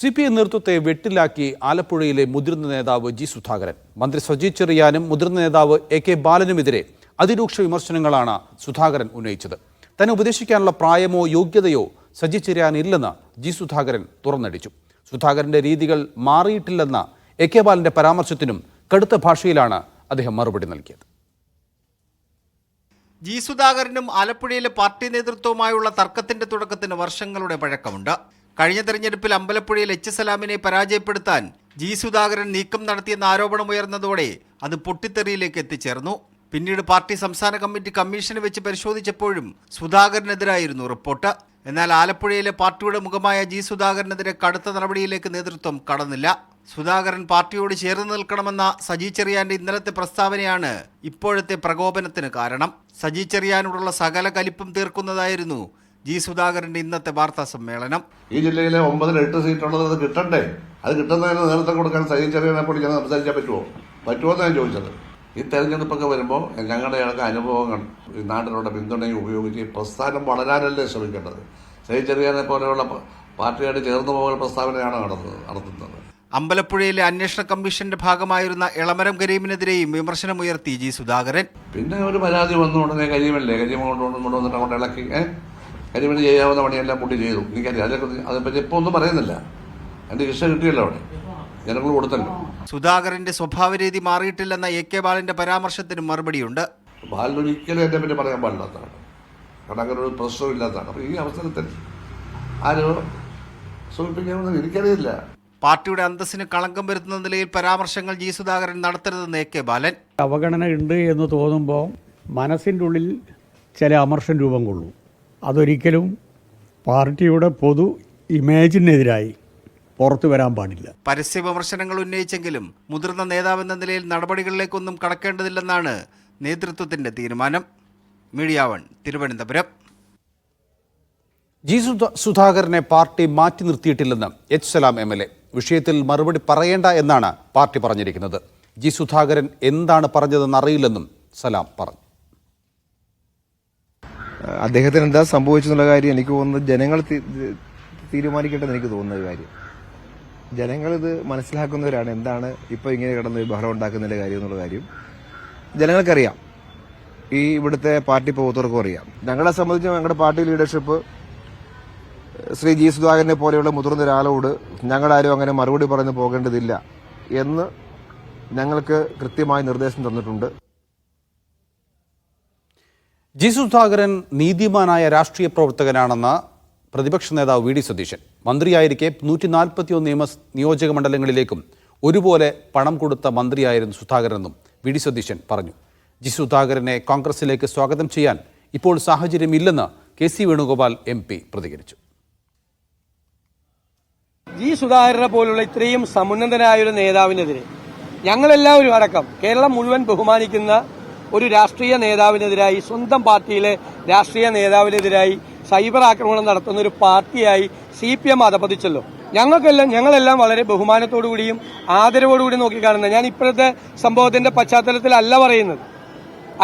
CPM നേതൃത്വത്തെ വെട്ടിലാക്കി ആലപ്പുഴയിലെ മുതിർന്ന നേതാവ് ജി സുധാകരൻ. മന്ത്രി സജി ചെറിയാനും മുതിർന്ന നേതാവ് AK ബാലനുമെതിരെ അതിരൂക്ഷ വിമർശനങ്ങളാണ് സുധാകരൻ ഉന്നയിച്ചത്. തന്നെ ഉപദേശിക്കാനുള്ള പ്രായമോ യോഗ്യതയോ സജി ചെറിയാനില്ലെന്ന് ജി സുധാകരൻ തുറന്നടിച്ചു. സുധാകരന്റെ രീതികൾ മാറിയിട്ടില്ലെന്ന AK ബാലന്റെ പരാമർശത്തിനും കടുത്ത ഭാഷയിലാണ് അദ്ദേഹം മറുപടി നൽകിയത്. ജി സുധാകരനും ആലപ്പുഴയിലെ പാർട്ടി നേതൃത്വവുമായുള്ള തർക്കത്തിന്റെ തുടക്കത്തിന് വർഷങ്ങളുടെ പഴക്കമുണ്ട്. കഴിഞ്ഞ തെരഞ്ഞെടുപ്പിൽ അമ്പലപ്പുഴയിൽ H. സലാമിനെ പരാജയപ്പെടുത്താൻ ജി സുധാകരൻ നീക്കം നടത്തിയെന്ന ആരോപണമുയർന്നതോടെ അത് പൊട്ടിത്തെറിയിലേക്ക് എത്തിച്ചേർന്നു. പിന്നീട് പാർട്ടി സംസ്ഥാന കമ്മിറ്റി കമ്മീഷന് വെച്ച് പരിശോധിച്ചപ്പോഴും സുധാകരനെതിരായിരുന്നു റിപ്പോർട്ട്. എന്നാൽ ആലപ്പുഴയിലെ പാർട്ടിയുടെ മുഖമായ ജി സുധാകരനെതിരെ കടുത്ത നടപടിയിലേക്ക് നേതൃത്വം കടന്നില്ല. സുധാകരൻ പാർട്ടിയോട് ചേർന്ന് നിൽക്കണമെന്ന സജി ചെറിയാന്റെ ഇന്നലത്തെ പ്രസ്താവനയാണ് ഇപ്പോഴത്തെ പ്രകോപനത്തിന് കാരണം. സജി ചെറിയാനോടുള്ള സകല കലിപ്പും തീർക്കുന്നതായിരുന്നു ജി സുധാകരന്റെ ഇന്നത്തെ വാർത്താ സമ്മേളനം. ഈ ജില്ലയിലെ 9-8 സീറ്റുള്ളത് അത് കിട്ടണ്ടേ? അത് കിട്ടുന്നതിന് നേതൃത്വം കൊടുക്കാൻ സജി ചെറിയാനെ കൂടി ഞങ്ങൾ സംസാരിക്കാൻ പറ്റുമോ എന്നാണ് ചോദിച്ചത്. ഈ തെരഞ്ഞെടുപ്പൊക്കെ വരുമ്പോൾ ഞങ്ങളുടെ ഇടയ്ക്ക് അനുഭവങ്ങൾ ഈ നാട്ടിലുള്ള പിന്തുണയും ഉപയോഗിച്ച് പ്രസ്ഥാനം വളരാനല്ലേ ശ്രമിക്കേണ്ടത്. സജി ചെറിയാനെ പോലെയുള്ള പാർട്ടിയായിട്ട് ചേർന്ന് പോകുന്ന പ്രസ്താവനയാണ് നടത്തുന്നത്. അമ്പലപ്പുഴയിലെ അന്വേഷണ കമ്മീഷന്റെ ഭാഗമായിരുന്ന എളമരം കരീമിനെതിരെയും വിമർശനമുയർത്തി ജി സുധാകരൻ. പിന്നെ ഒരു പരാതി വന്നു ഉടനെ കരിമല്ലേ കൊണ്ടുവന്നിട്ട് അങ്ങോട്ട് ഇളക്കി കരിമിന് ചെയ്യാവുന്ന പണിയെല്ലാം കൂട്ടി ചെയ്തു. എനിക്കറിയാം, അതേപ്പറ്റി ഇപ്പോൾ ഒന്നും പറയുന്നില്ല. എൻ്റെ ശിക്ഷ കിട്ടിയല്ലോ, അവിടെ ജനങ്ങൾ കൊടുത്തല്ലോ. സുധാകരന്റെ സ്വഭാവരീതി മാറിയിട്ടില്ലെന്ന AK ബാലന്റെ പരാമർശത്തിന് മറുപടിയുണ്ട്. ബാലൊരിക്കലും എന്നെ പറ്റി പറയാൻ പാടില്ലാത്തതാണ്, കാരണം അങ്ങനെ ഒരു പ്രശ്നവും ഇല്ലാത്തതാണ്. അപ്പോൾ ഈ അവസരത്തിൽ ആരോ സൂചിപ്പിക്കാമെന്ന് എനിക്കറിയില്ല. പാർട്ടിയുടെ അന്തസ്സിന് കളങ്കം വരുത്തുന്ന നിലയിൽ പരാമർശങ്ങൾ ജി സുധാകരൻ നടത്തരുതെന്ന് AK ബാലൻ. അവഗണന ഉണ്ട് എന്ന് തോന്നുമ്പോൾ മനസ്സിൻ്റെ ഉള്ളിൽ ചില അമർഷം രൂപം കൊള്ളും. അതൊരിക്കലും പാർട്ടിയുടെ പൊതു ഇമേജിനെതിരായി പുറത്തു വരാൻ പാടില്ല. പരസ്യ വിമർശനങ്ങൾ ഉന്നയിച്ചെങ്കിലും മുതിർന്ന നേതാവെന്ന നിലയിൽ നടപടികളിലേക്കൊന്നും കടക്കേണ്ടതില്ലെന്നാണ് നേതൃത്വത്തിന്റെ തീരുമാനം. മീഡിയ 1 തിരുവനന്തപുരം. ജി സുധാകരനെ പാർട്ടി മാറ്റി നിർത്തിയിട്ടില്ലെന്ന് H. സലാം MLA. വിഷയത്തിൽ മറുപടി പറയേണ്ട എന്നാണ് പാർട്ടി പറഞ്ഞിരിക്കുന്നത്. ജി സുധാകരൻ എന്താണ് പറഞ്ഞതെന്ന് അറിയില്ലെന്നും സലാം പറഞ്ഞു. അദ്ദേഹത്തിന് എന്താ സംഭവിച്ചെന്നുള്ള കാര്യം എനിക്ക് തോന്നുന്നത് ജനങ്ങൾ തീരുമാനിക്കട്ടെന്ന് എനിക്ക് തോന്നുന്ന ഒരു കാര്യം. ജനങ്ങളിത് മനസ്സിലാക്കുന്നവരാണ് എന്താണ് ഇപ്പോൾ ഇങ്ങനെ കിടന്ന് ബഹളം ഉണ്ടാക്കുന്നതിൻ്റെ കാര്യം എന്നുള്ള കാര്യം ജനങ്ങൾക്കറിയാം. ഈ ഇവിടുത്തെ പാർട്ടി പ്രവർത്തകർക്കും അറിയാം. ഞങ്ങളെ സംബന്ധിച്ച് ഞങ്ങളുടെ പാർട്ടി ലീഡർഷിപ്പ് ശ്രീ ജി സുധാകരനെ പോലെയുള്ള മുതിർന്ന ഒരാളോട് ഞങ്ങളാരും അങ്ങനെ മറുപടി പറഞ്ഞു പോകേണ്ടതില്ല എന്ന് ഞങ്ങൾക്ക് കൃത്യമായ നിർദ്ദേശം തന്നിട്ടുണ്ട്. ജി സുധാകരൻ നീതിമാനായ രാഷ്ട്രീയ പ്രവർത്തകനാണെന്ന് പ്രതിപക്ഷ നേതാവ് VD സതീശൻ. മന്ത്രിയായിരിക്കെ 141 നിയോജക മണ്ഡലങ്ങളിലേക്കും ഒരുപോലെ പണം കൊടുത്ത മന്ത്രിയായിരുന്നു സുധാകരനെന്നും VD സതീശൻ പറഞ്ഞു. ജി സുധാകരനെ കോൺഗ്രസിലേക്ക് സ്വാഗതം ചെയ്യാൻ ഇപ്പോൾ സാഹചര്യമില്ലെന്ന് KC വേണുഗോപാൽ MP പ്രതികരിച്ചു. ജി സുധാകരനെ പോലുള്ള ഇത്രയും സമുന്നതനായ ഒരു നേതാവിനെതിരെ ഞങ്ങളെല്ലാവരും അടക്കം കേരളം മുഴുവൻ ബഹുമാനിക്കുന്ന ഒരു രാഷ്ട്രീയ നേതാവിനെതിരായി, സ്വന്തം പാർട്ടിയിലെ രാഷ്ട്രീയ നേതാവിനെതിരായി സൈബർ ആക്രമണം നടത്തുന്ന ഒരു പാർട്ടിയായി CPM അധപതിച്ചല്ലോ. ഞങ്ങളെല്ലാം വളരെ ബഹുമാനത്തോടുകൂടിയും ആദരവോടുകൂടി നോക്കിക്കാണുന്നത്. ഞാൻ ഇപ്പോഴത്തെ സംഭവത്തിന്റെ പശ്ചാത്തലത്തിലല്ല പറയുന്നത്.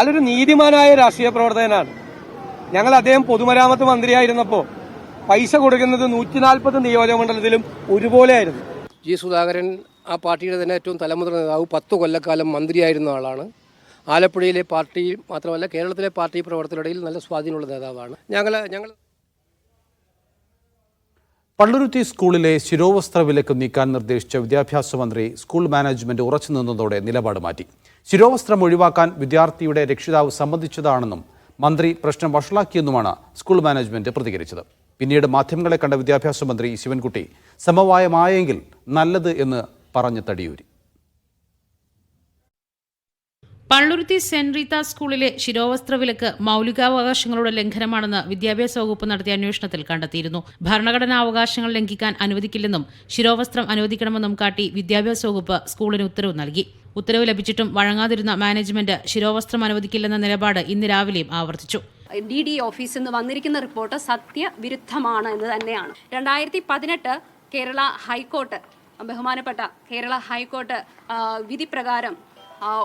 അതൊരു നീതിമാനായ രാഷ്ട്രീയ പ്രവർത്തകനാണ്. ഞങ്ങൾ അദ്ദേഹം പൊതുമരാമത്ത് മന്ത്രിയായിരുന്നപ്പോൾ പൈസ കൊടുക്കുന്നത് 140 നിയോജക മണ്ഡലത്തിലും ഒരുപോലെയായിരുന്നു. ജി സുധാകരൻ ആ പാർട്ടിയുടെ തന്നെ ഏറ്റവും തലമുതിർന്ന നേതാവ്, 10 കൊല്ലക്കാലം മന്ത്രിയായിരുന്ന ആളാണ്. ആലപ്പുഴയിലെ പാർട്ടി മാത്രമല്ല കേരളത്തിലെ പാർട്ടി പ്രവർത്തകരുടെ നല്ല സ്വാധീനമുള്ള നേതാവാണ്. ഞങ്ങൾ പള്ളുരുത്തി സ്കൂളിലെ ശിരോവസ്ത്ര വിലക്ക് നീക്കാൻ നിർദ്ദേശിച്ച വിദ്യാഭ്യാസ മന്ത്രി സ്കൂൾ മാനേജ്മെന്റ് ഉറച്ചു നിന്നതോടെ നിലപാട് മാറ്റി. ശിരോവസ്ത്രം ഒഴിവാക്കാൻ വിദ്യാർത്ഥിയുടെ രക്ഷിതാവ് സമ്മതിച്ചതാണെന്നും മന്ത്രി പ്രശ്നം വഷളാക്കിയെന്നുമാണ് സ്കൂൾ മാനേജ്മെന്റ് പ്രതികരിച്ചത്. പിന്നീട് മാധ്യമങ്ങളെ കണ്ട വിദ്യാഭ്യാസ മന്ത്രി ശിവൻകുട്ടി സമവായമായെങ്കിൽ നല്ലത് എന്ന് പറഞ്ഞ് തടിയൂരി. പള്ളുരുത്തി സെന്റ് റീത്ത സ്കൂളിലെ ശിരോവസ്ത്ര വിലക്ക് മൌലികാവകാശങ്ങളുടെ ലംഘനമാണെന്ന് വിദ്യാഭ്യാസ വകുപ്പ് നടത്തിയ അന്വേഷണത്തിൽ കണ്ടെത്തിയിരുന്നു. ഭരണഘടനാ അവകാശങ്ങൾ ലംഘിക്കാൻ അനുവദിക്കില്ലെന്നും ശിരോവസ്ത്രം അനുവദിക്കണമെന്നും കാട്ടി വിദ്യാഭ്യാസ വകുപ്പ് സ്കൂളിന് ഉത്തരവ് നൽകി. ഉത്തരവ് ലഭിച്ചിട്ടും വഴങ്ങാതിരുന്ന മാനേജ്മെന്റ് ശിരോവസ്ത്രം അനുവദിക്കില്ലെന്ന നിലപാട് ഇന്ന് രാവിലെയും ആവർത്തിച്ചു. DD ഓഫീസിൽ നിന്ന് വന്നിരിക്കുന്ന റിപ്പോർട്ട് സത്യവിരുദ്ധമാണ് എന്ന് തന്നെയാണ്. 2018 കേരള ഹൈക്കോർട്ട്, ബഹുമാനപ്പെട്ട കേരള ഹൈക്കോർട്ട് വിധി പ്രകാരം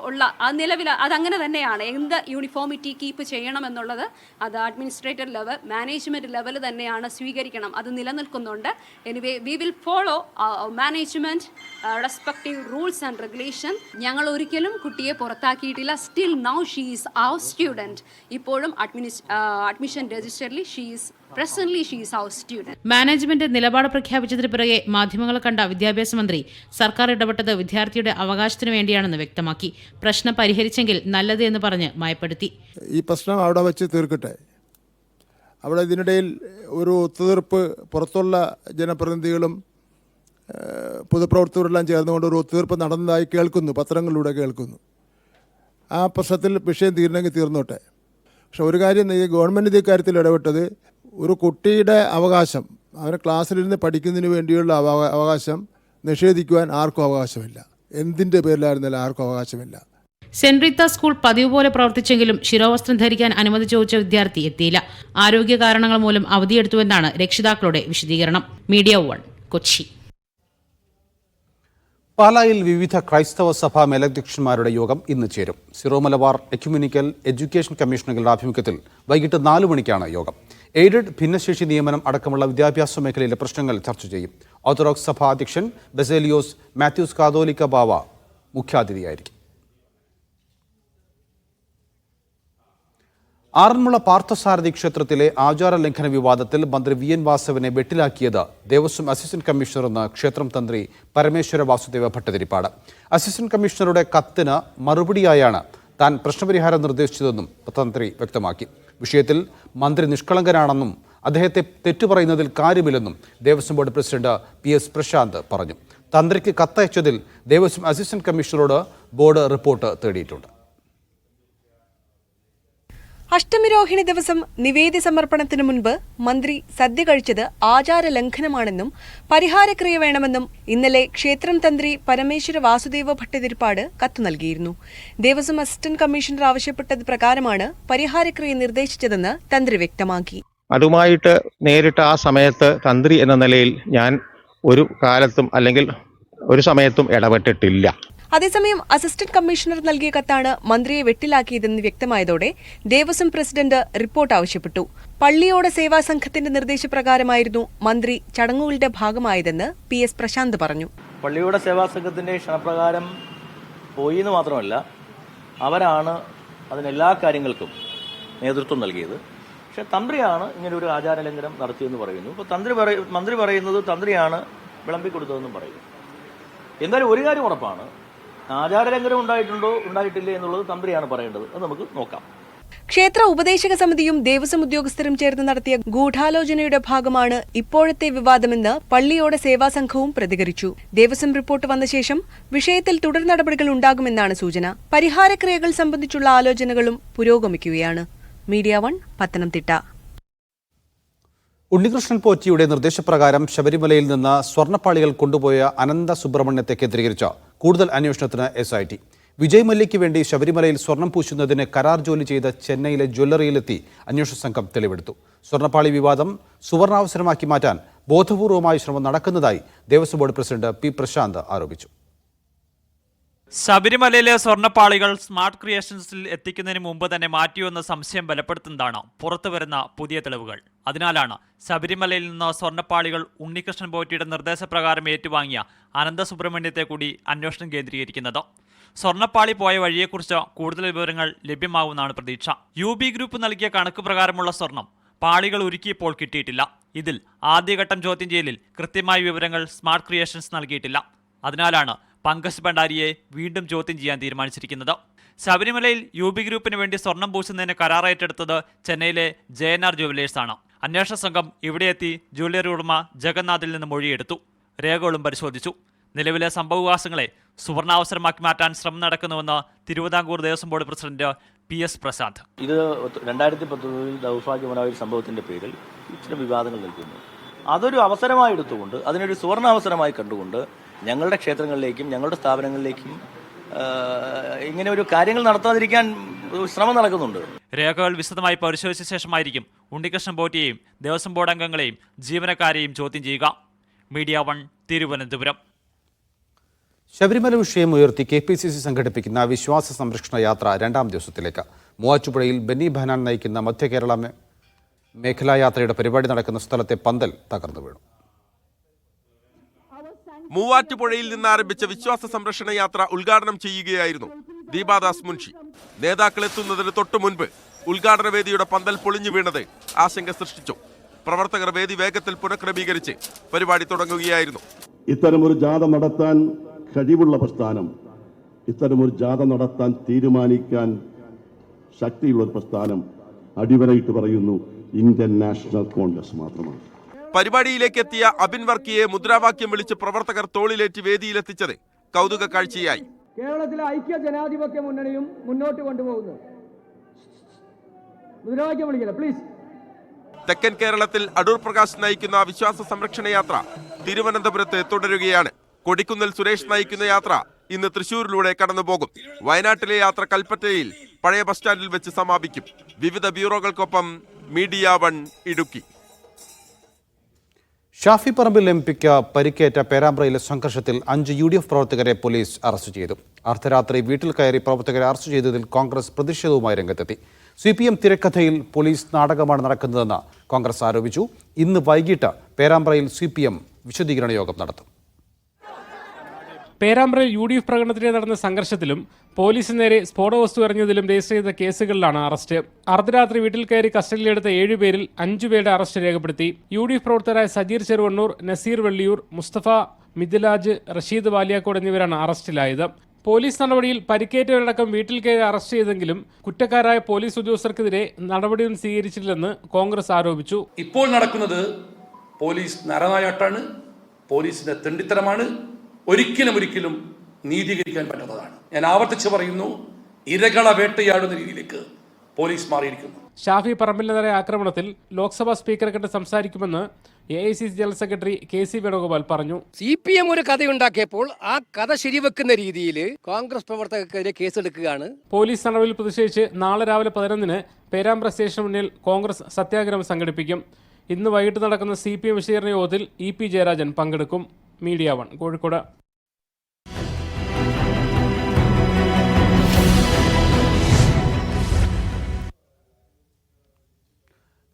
ഉള്ള നിലവിൽ അതങ്ങനെ തന്നെയാണ്. എന്ത് യൂണിഫോമിറ്റി കീപ്പ് ചെയ്യണമെന്നുള്ളത് അത് അഡ്മിനിസ്ട്രേറ്റർ ലെവൽ, മാനേജ്മെൻറ്റ് ലെവൽ തന്നെയാണ് സ്വീകരിക്കണം. അത് നിലനിൽക്കുന്നുണ്ട്. Anyway we will follow management respective rules and regulation. ഞങ്ങൾ ഒരിക്കലും കുട്ടിയെ പുറത്താക്കിയിട്ടില്ല. Still now she is our student. ഇപ്പോഴും അഡ്മിഷൻ രജിസ്റ്ററിൽ she is presently she is our student. മാനേജ്മെന്റ് നിലപാട് പ്രഖ്യാപിച്ചതിന് പിറകെ മാധ്യമങ്ങളെ കണ്ട വിദ്യാഭ്യാസ മന്ത്രി സർക്കാർ ഇടപെട്ടത് വിദ്യാർത്ഥിയുടെ അവകാശത്തിനു വേണ്ടിയാണെന്ന് വ്യക്തമാക്കി. പ്രശ്നം പരിഹരിച്ചെങ്കിൽ നല്ലത് എന്ന് പറഞ്ഞ് മയപ്പെടുത്തി. ഈ പ്രശ്നം അവിടെ വെച്ച് തീർക്കട്ടെ. അവിടെ ഇതിനിടയിൽ ഒരു ഒത്തുതീർപ്പ് പുറത്തുള്ള ജനപ്രതിനിധികളും പൊതുപ്രവർത്തകരെല്ലാം ചേർന്നുകൊണ്ട് ഒരു ഒത്തുതീർപ്പ് നടന്നതായി കേൾക്കുന്നു, പത്രങ്ങളിലൂടെ കേൾക്കുന്നു. ആ പ്രശ്നത്തിൽ വിഷയം തീരണമെങ്കിൽ തീർന്നോട്ടെ. പക്ഷെ ഒരു കാര്യം, ഈ ഗവൺമെൻറ് ഈ കാര്യത്തിൽ ഇടപെട്ടത് ഒരു കുട്ടിയുടെ അവകാശം, അവനെ ക്ലാസ്സിലിരുന്ന് പഠിക്കുന്നതിന് വേണ്ടിയുള്ള അവകാശം നിഷേധിക്കുവാൻ ആർക്കും അവകാശമില്ല. എന്തിൻ്റെ പേരിലായിരുന്നാലും ആർക്കും അവകാശമില്ല. സെന്റ് റീത്ത സ്കൂൾ പതിവ് പോലെ പ്രവർത്തിച്ചെങ്കിലും ശിരോവസ്ത്രം ധരിക്കാൻ അനുമതി ചോദിച്ച വിദ്യാർത്ഥി എത്തിയില്ല. ആരോഗ്യ കാരണങ്ങൾ മൂലം അവധിയെടുത്തുവെന്നാണ് രക്ഷിതാക്കളുടെ വിശദീകരണം. മീഡിയ 1 കൊച്ചി. പാലായിൽ വിവിധ ക്രൈസ്തവ സഭാ മേലധ്യക്ഷന്മാരുടെ യോഗം ഇന്ന് ചേരും. സിറോ മലബാർ എക്യുമെനിക്കൽ എഡ്യൂക്കേഷൻ കമ്മീഷനുകളുടെ ആഭിമുഖ്യത്തിൽ വൈകിട്ട് 4 മണിക്കാണ് യോഗം. എയ്ഡഡ് ഭിന്നശേഷി നിയമനം അടക്കമുള്ള വിദ്യാഭ്യാസ മേഖലയിലെ പ്രശ്നങ്ങൾ ചർച്ച ചെയ്യും. ഓർത്തഡോക്സ് സഭാ അധ്യക്ഷൻ ബസേലിയോസ് മാത്യൂസ് കാതോലിക്ക ബാവ മുഖ്യാതിഥിയായിരിക്കും. ആറന്മുള പാർത്ഥസാരഥി ക്ഷേത്രത്തിലെ ആചാര ലംഘന വിവാദത്തിൽ മന്ത്രി വി എൻ വാസവനെ വെട്ടിലാക്കിയത് ദേവസ്വം അസിസ്റ്റന്റ് കമ്മീഷണറെന്ന് ക്ഷേത്രം തന്ത്രി പരമേശ്വര വാസുദേവ ഭട്ടതിരിപ്പാട്. അസിസ്റ്റന്റ് കമ്മീഷണറുടെ കത്തിന് മറുപടിയായാണ് താൻ പ്രശ്നപരിഹാരം നിർദ്ദേശിച്ചതെന്നും തന്ത്രി വ്യക്തമാക്കി. വിഷയത്തിൽ മന്ത്രി നിഷ്കളങ്കനാണെന്നും അദ്ദേഹത്തെ തെറ്റുപറയുന്നതിൽ കാര്യമില്ലെന്നും Devaswom board president PS Prashanth പറഞ്ഞു. തന്ത്രിക്ക് കത്തയച്ചതിൽ ദേവസ്വം അസിസ്റ്റന്റ് കമ്മീഷണറോട് ബോർഡ് റിപ്പോർട്ട് തേടിയിട്ടുണ്ട്. അഷ്ടമിരോഹിണി ദിവസം നിവേദ്യ സമർപ്പണത്തിന് മുൻപ് മന്ത്രി സദ്യ കഴിച്ചത് ആചാര ലംഘനമാണെന്നും പരിഹാരക്രിയ വേണമെന്നും ഇന്നലെ ക്ഷേത്രം തന്ത്രി പരമേശ്വര വാസുദേവ ഭട്ടതിരിപ്പാട് കത്ത് നൽകിയിരുന്നു. ദേവസ്വം അസിസ്റ്റന്റ് കമ്മീഷണർ ആവശ്യപ്പെട്ടത് പ്രകാരമാണ് പരിഹാരക്രിയ നിർദ്ദേശിച്ചതെന്ന് തന്ത്രി വ്യക്തമാക്കി. അതുമായിട്ട് നേരിട്ട് ആ സമയത്ത് തന്ത്രി എന്ന നിലയിൽ ഞാൻ ഒരു കാലത്തും അല്ലെങ്കിൽ ഒരു സമയത്തും ഇടപെട്ടിട്ടില്ല. അതേസമയം അസിസ്റ്റന്റ് കമ്മീഷണർ നൽകിയ കത്താണ് മന്ത്രിയെ വെട്ടിലാക്കിയതെന്ന് വ്യക്തമായതോടെ ദേവസ്വം പ്രസിഡന്റ് റിപ്പോർട്ട് ആവശ്യപ്പെട്ടു. പള്ളിയോട സേവാ സംഘത്തിന്റെ നിർദ്ദേശപ്രകാരമായിരുന്നു മന്ത്രി ചടങ്ങുകളുടെ ഭാഗമായതെന്ന് PS പ്രശാന്ത് പറഞ്ഞു. പള്ളിയോട സേവാ സംഘത്തിന്റെ ക്ഷണപ്രകാരം പോയി എന്ന് മാത്രമല്ല, അവരാണ് അതിനെല്ലാ കാര്യങ്ങൾക്കും നേതൃത്വം നൽകിയത്. പക്ഷെ തന്ത്രിയാണ് ഇങ്ങനെ ഒരു ആചാരലംഘനം നടത്തിയെന്ന് പറയുന്നു. ഇപ്പോൾ മന്ത്രി പറയുന്നത് തന്ത്രിയാണ് വിളമ്പിക്കൊടുത്തതെന്നും പറയുന്നു. എന്തായാലും ഒരു കാര്യം ഉറപ്പാണ്, ആചാരലംഘനം ഉണ്ടായിട്ടുണ്ടോ ഉണ്ടായിട്ടില്ലേ എന്നുള്ളത് തന്ത്രിയാണ് പറയേണ്ടത്. അത് നമുക്ക് നോക്കാം. ക്ഷേത്ര ഉപദേശക സമിതിയും ദേവസ്വം ഉദ്യോഗസ്ഥരും ചേർന്ന് നടത്തിയ ഗൂഢാലോചനയുടെ ഭാഗമാണ് ഇപ്പോഴത്തെ വിവാദമെന്ന് പള്ളിയോട സേവാ സംഘവും പ്രതികരിച്ചു. ദേവസ്വം റിപ്പോർട്ട് വന്ന ശേഷം വിഷയത്തിൽ തുടർ നടപടികൾ ഉണ്ടാകുമെന്നാണ് സൂചന. പരിഹാരക്രിയകൾ സംബന്ധിച്ചുള്ള ആലോചനകളും പുരോഗമിക്കുകയാണ്. മീഡിയ 1 പത്തനംതിട്ട. ഉണ്ണികൃഷ്ണൻ പോറ്റിയുടെ നിർദ്ദേശപ്രകാരം ശബരിമലയിൽ നിന്ന് സ്വർണ്ണപ്പാളികൾ കൊണ്ടുപോയ അനന്ത സുബ്രഹ്മണ്യത്തെ കേന്ദ്രീകരിച്ച കൂടുതൽ അന്വേഷണത്തിന് SIT. വിജയ് മല്യയ്ക്ക് വേണ്ടി ശബരിമലയിൽ സ്വർണം പൂശുന്നതിന് കരാർ ജോലി ചെയ്ത ചെന്നൈയിലെ ജ്വല്ലറിയിലെത്തി അന്വേഷണ സംഘം തെളിവെടുത്തു. സ്വർണ്ണപ്പാളി വിവാദം സുവർണാവസരമാക്കി മാറ്റാൻ ബോധപൂർവമായ ശ്രമം നടക്കുന്നതായി Devaswom board president P Prashanth ആരോപിച്ചു. ശബരിമലയിലെ സ്വർണ്ണപ്പാളികൾ സ്മാർട്ട് ക്രിയേഷൻസിൽ എത്തിക്കുന്നതിന് മുമ്പ് തന്നെ മാറ്റിയെന്ന സംശയം ബലപ്പെടുത്തുന്നതാണ് പുറത്തുവരുന്ന പുതിയ തെളിവുകൾ. അതിനാലാണ് ശബരിമലയിൽ നിന്ന് സ്വർണ്ണപ്പാളികൾ ഉണ്ണികൃഷ്ണൻ പോറ്റിയുടെ നിർദ്ദേശപ്രകാരം ഏറ്റുവാങ്ങിയ അനന്തസുബ്രഹ്മണ്യത്തെ കൂടി അന്വേഷണം കേന്ദ്രീകരിക്കുന്നത്. സ്വർണ്ണപ്പാളി പോയ വഴിയെക്കുറിച്ച് കൂടുതൽ വിവരങ്ങൾ ലഭ്യമാവുമെന്നാണ് പ്രതീക്ഷ. UB ഗ്രൂപ്പ് നൽകിയ കണക്ക് പ്രകാരമുള്ള സ്വർണം പാളികൾ ഒരുക്കിയപ്പോൾ കിട്ടിയിട്ടില്ല. ഇതിൽ ആദ്യഘട്ടം ചോദ്യം ചെയ്യലിൽ കൃത്യമായ വിവരങ്ങൾ സ്മാർട്ട് ക്രിയേഷൻസ് നൽകിയിട്ടില്ല. അതിനാലാണ് പങ്കജ് ഭണ്ഡാരിയെ വീണ്ടും ചോദ്യം ചെയ്യാൻ തീരുമാനിച്ചിരിക്കുന്നത്. ശബരിമലയിൽ UB ഗ്രൂപ്പിന് വേണ്ടി സ്വർണം പൂശുന്നതിന് കരാർ ഏറ്റെടുത്തത് ചെന്നൈയിലെ JNR ജുവലേഴ്സാണ്. അന്വേഷണ സംഘം ഇവിടെയെത്തി ജ്വല്ലറി ഉടമ ജഗന്നാഥിൽ നിന്ന് മൊഴിയെടുത്തു. രേഖകളും പരിശോധിച്ചു. നിലവിലെ സംഭവവികാസങ്ങളെ സുവർണാവസരമാക്കി മാറ്റാൻ ശ്രമം നടക്കുന്നുവെന്ന് Thiruvithamkoor Devaswom board president PS Prashanth. ഇത് 2019 ദൗർഭാഗ്യകരമായ ഒരു സംഭവത്തിന്റെ പേരിൽ ഇച്ചിരി വിവാദങ്ങൾ നിൽക്കുന്നു. അതൊരു അവസരമായി എടുത്തുകൊണ്ട്, അതിനൊരു സുവർണാവസരമായി കണ്ടുകൊണ്ട് ഞങ്ങളുടെ ക്ഷേത്രങ്ങളിലേക്കും ഞങ്ങളുടെ സ്ഥാപനങ്ങളിലേക്കും ഇങ്ങനെ ഒരു കാര്യങ്ങൾ നടത്താതിരിക്കാൻ ശ്രമം നടക്കുന്നുണ്ട്. രേഖകൾ വിശദമായി പരിശോധിച്ച ശേഷമായിരിക്കും ഉണ്ണികൃഷ്ണൻ പോറ്റിയെയും ദേവസ്വം ബോർഡ് അംഗങ്ങളെയും ജീവനക്കാരെയും ചോദ്യം ചെയ്യുക. മീഡിയ 1 തിരുവനന്തപുരം. ശബരിമല വിഷയം ഉയർത്തി KPCC സംഘടിപ്പിക്കുന്ന വിശ്വാസ സംരക്ഷണ യാത്ര 2ാം ദിവസത്തിലേക്ക്. മൂവാറ്റുപുഴയിൽ ബെന്നി ബെഹനാൻ നയിക്കുന്ന മധ്യ കേരള മേഖലാ യാത്രയുടെ പരിപാടി നടക്കുന്ന സ്ഥലത്തെ പന്തൽ തകർന്നു വീണു. മൂവാറ്റുപുഴയിൽ നിന്ന് ആരംഭിച്ച വിശ്വാസ സംരക്ഷണ യാത്ര ഉദ്ഘാടനം ചെയ്യുകയായിരുന്നു ദീപാദാസ് മുൻഷി. നേതാക്കൾ എത്തുന്നതിന് തൊട്ടു മുൻപ് ഉദ്ഘാടന വേദിയുടെ പന്തൽ പൊളിഞ്ഞു വീണത് ആശങ്ക സൃഷ്ടിച്ചു. പ്രവർത്തകർ വേദി വേഗത്തിൽ പുനഃക്രമീകരിച്ച് പരിപാടി തുടങ്ങുകയായിരുന്നു. ഇത്തരമൊരു ജാഥ നടത്താൻ കഴിവുള്ള പ്രസ്ഥാനം, ഇത്തരമൊരു ജാഥ നടത്താൻ തീരുമാനിക്കാൻ ശക്തിയുള്ള ഒരു പ്രസ്ഥാനം അടിവരയിട്ട് പറയുന്നു ഇന്ത്യൻ നാഷണൽ കോൺഗ്രസ് മാത്രമാണ്. പരിപാടിയിലേക്ക് എത്തിയ അബിൻ വർക്കിയെ മുദ്രാവാക്യം വിളിച്ച് പ്രവർത്തകർ തോളിലേറ്റി വേദിയിലെത്തിച്ചത് കൗതുക കാഴ്ചയായി. കേരളത്തിലെ ഐക്യ ജനാധിപത്യ മുന്നണിയും മുന്നോട്ട് കൊണ്ടുപോകുന്നു. മുദ്രാവാക്യം വിളിക്കില്ല പ്ലീസ്. തെക്കൻ കേരളത്തിൽ അടൂർ പ്രകാശ് നയിക്കുന്ന വിശ്വാസ സംരക്ഷണ യാത്ര തിരുവനന്തപുരത്ത് തുടരുകയാണ്. കൊടിക്കുന്നിൽ സുരേഷ് നയിക്കുന്ന യാത്ര ഇന്ന് തൃശൂരിലൂടെ കടന്നുപോകും. വയനാട്ടിലെ യാത്ര കൽപ്പറ്റയിൽ പഴയ ബസ് സ്റ്റാൻഡിൽ വെച്ച് സമാപിക്കും. വിവിധ ബ്യൂറോകൾക്കൊപ്പം മീഡിയ 1 ഇടുക്കി. ഷാഫി പറമ്പിൽ MPക്ക് പരിക്കേറ്റ പേരാമ്പ്രയിലെ സംഘർഷത്തിൽ 5 UDF പ്രവർത്തകരെ പോലീസ് അറസ്റ്റ് ചെയ്തു. അർദ്ധരാത്രി വീട്ടിൽ കയറി പ്രവർത്തകരെ അറസ്റ്റ് ചെയ്തതിൽ കോൺഗ്രസ് പ്രതിഷേധവുമായി രംഗത്തെത്തി. CPM തിരക്കഥയിൽ പോലീസ് നാടകമാണ് നടക്കുന്നതെന്ന് കോൺഗ്രസ് ആരോപിച്ചു. ഇന്ന് വൈകിട്ട് പേരാമ്പ്രയിൽ CPM വിശദീകരണ യോഗം നടത്തും. പേരാമ്പ്രയിൽ UDF പ്രകടനത്തിനെ നടന്ന സംഘർഷത്തിലും പോലീസിന് നേരെ സ്ഫോടവസ്തു എറിഞ്ഞതിലും രജിസ്റ്റർ ചെയ്ത കേസുകളിലാണ് അറസ്റ്റ്. അർദ്ധരാത്രി വീട്ടിൽ കയറി കസ്റ്റഡിയിലെടുത്ത 7 പേരിൽ 5 പേരുടെ അറസ്റ്റ് രേഖപ്പെടുത്തി. UDF പ്രവർത്തകരായ സജീർ ചെറുവണ്ണൂർ, നസീർ വെള്ളിയൂർ, മുസ്തഫ മിഥിലാജ്, റഷീദ് വാലിയാക്കോട് എന്നിവരാണ് അറസ്റ്റിലായത്. പോലീസ് നടപടിയിൽ പരിക്കേറ്റവരടക്കം വീട്ടിൽ കയറി അറസ്റ്റ് ചെയ്തെങ്കിലും കുറ്റക്കാരായ പോലീസ് ഉദ്യോഗസ്ഥർക്കെതിരെ നടപടിയൊന്നും സ്വീകരിച്ചിട്ടില്ലെന്ന് കോൺഗ്രസ് ആരോപിച്ചു. ഇപ്പോൾ നടക്കുന്നത് പോലീസ് നരനായാട്ടാണ്, പോലീസിന്റെ തെണ്ടിത്തരമാണ്. ഒരിക്കലും നീതീകരിക്കാൻ പറ്റുന്നതാണ്. ഞാൻ ആവർത്തിച്ച് പറയുന്നു, ഇരകളെ വേട്ടയാടുന്ന രീതിയിലേക്ക് പോലീസ് മാറിയിരിക്കുന്നു. ഷാഫി പറമ്പിലിനെതിരെ ആക്രമണത്തിൽ ലോക്സഭാ സ്പീക്കറെ കണ്ട് സംസാരിക്കുമെന്ന് AICC general secretary KC Venugopal പറഞ്ഞു. CPM ഒരു കഥയുണ്ടാക്കിയപ്പോൾ ആ കഥ ശരിവെക്കുന്ന രീതിയിൽ കോൺഗ്രസ് പ്രവർത്തകർക്കെതിരെ കേസെടുക്കുകയാണ്. പോലീസ് നടപടിയിൽ പ്രതിഷേധിച്ച് നാളെ രാവിലെ 11-ന് പേരാമ്പ്ര സ്റ്റേഷന് മുന്നിൽ കോൺഗ്രസ് സത്യാഗ്രഹം സംഘടിപ്പിക്കും. ഇന്ന് വൈകിട്ട് നടക്കുന്ന CPM വിശദീകരണ യോഗത്തിൽ EP ജയരാജൻ പങ്കെടുക്കും. മീഡിയ 1 കോഴിക്കോട്.